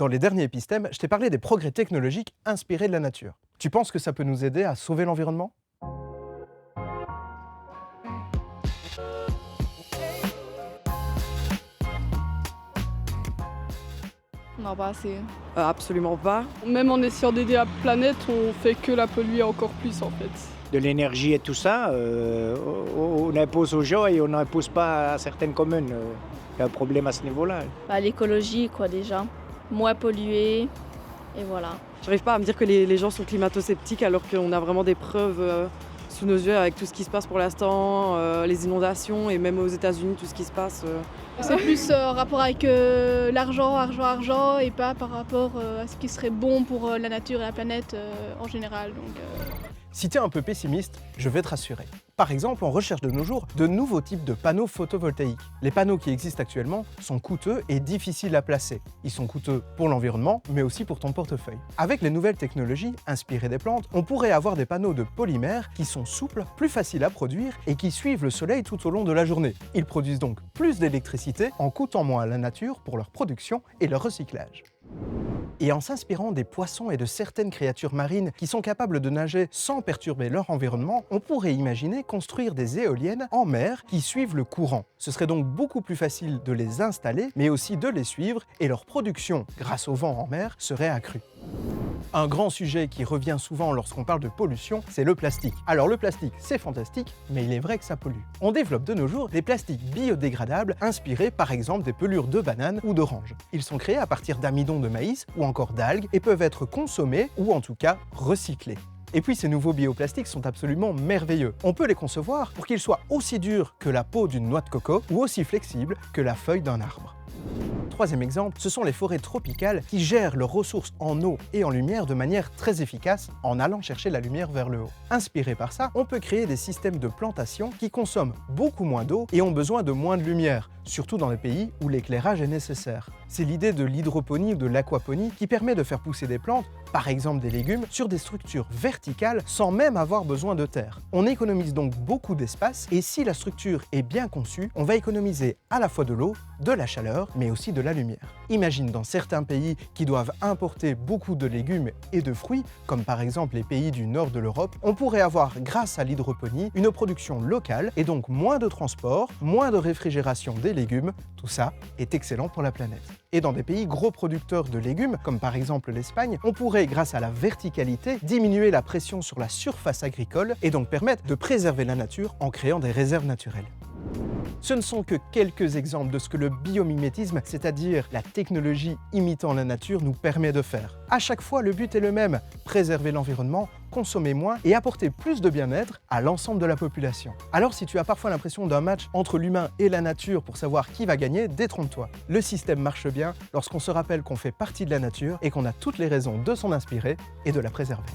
Dans les derniers épisthèmes, je t'ai parlé des progrès technologiques inspirés de la nature. Tu penses que ça peut nous aider à sauver l'environnement? Non, pas assez. Absolument pas. Même en essayant d'aider la planète, on fait que la polluer encore plus en fait. De l'énergie et tout ça, on impose aux gens et on n'impose pas à certaines communes. Il y a un problème à ce niveau-là. L'écologie, quoi, déjà. Moins pollué, et voilà. J'arrive pas à me dire que les gens sont climato-sceptiques alors qu'on a vraiment des preuves sous nos yeux avec tout ce qui se passe pour l'instant, les inondations et même aux États-Unis tout ce qui se passe. C'est plus en rapport avec l'argent et pas par rapport à ce qui serait bon pour la nature et la planète en général. Si tu es un peu pessimiste, je vais te rassurer. Par exemple, on recherche de nos jours de nouveaux types de panneaux photovoltaïques. Les panneaux qui existent actuellement sont coûteux et difficiles à placer. Ils sont coûteux pour l'environnement, mais aussi pour ton portefeuille. Avec les nouvelles technologies inspirées des plantes, on pourrait avoir des panneaux de polymère qui sont souples, plus faciles à produire et qui suivent le soleil tout au long de la journée. Ils produisent donc plus d'électricité en coûtant moins à la nature pour leur production et leur recyclage. Et en s'inspirant des poissons et de certaines créatures marines qui sont capables de nager sans perturber leur environnement, on pourrait imaginer construire des éoliennes en mer qui suivent le courant. Ce serait donc beaucoup plus facile de les installer, mais aussi de les suivre, et leur production, grâce au vent en mer, serait accrue. Un grand sujet qui revient souvent lorsqu'on parle de pollution, c'est le plastique. Alors le plastique, c'est fantastique, mais il est vrai que ça pollue. On développe de nos jours des plastiques biodégradables inspirés par exemple des pelures de bananes ou d'oranges. Ils sont créés à partir d'amidon de maïs ou encore d'algues et peuvent être consommés ou en tout cas recyclés. Et puis ces nouveaux bioplastiques sont absolument merveilleux. On peut les concevoir pour qu'ils soient aussi durs que la peau d'une noix de coco ou aussi flexibles que la feuille d'un arbre. Troisième exemple, ce sont les forêts tropicales qui gèrent leurs ressources en eau et en lumière de manière très efficace en allant chercher la lumière vers le haut. Inspiré par ça, on peut créer des systèmes de plantation qui consomment beaucoup moins d'eau et ont besoin de moins de lumière, surtout dans les pays où l'éclairage est nécessaire. C'est l'idée de l'hydroponie ou de l'aquaponie qui permet de faire pousser des plantes, par exemple des légumes, sur des structures verticales sans même avoir besoin de terre. On économise donc beaucoup d'espace et si la structure est bien conçue, on va économiser à la fois de l'eau, de la chaleur, mais aussi de la lumière. Imagine dans certains pays qui doivent importer beaucoup de légumes et de fruits, comme par exemple les pays du nord de l'Europe, on pourrait avoir, grâce à l'hydroponie, une production locale et donc moins de transport, moins de réfrigération des légumes. Tout ça est excellent pour la planète. Et dans des pays gros producteurs de légumes, comme par exemple l'Espagne, on pourrait, grâce à la verticalité, diminuer la pression sur la surface agricole et donc permettre de préserver la nature en créant des réserves naturelles. Ce ne sont que quelques exemples de ce que le biomimétisme, c'est-à-dire la technologie imitant la nature, nous permet de faire. À chaque fois, le but est le même, préserver l'environnement, consommer moins et apporter plus de bien-être à l'ensemble de la population. Alors si tu as parfois l'impression d'un match entre l'humain et la nature pour savoir qui va gagner, détrompe-toi. Le système marche bien lorsqu'on se rappelle qu'on fait partie de la nature et qu'on a toutes les raisons de s'en inspirer et de la préserver.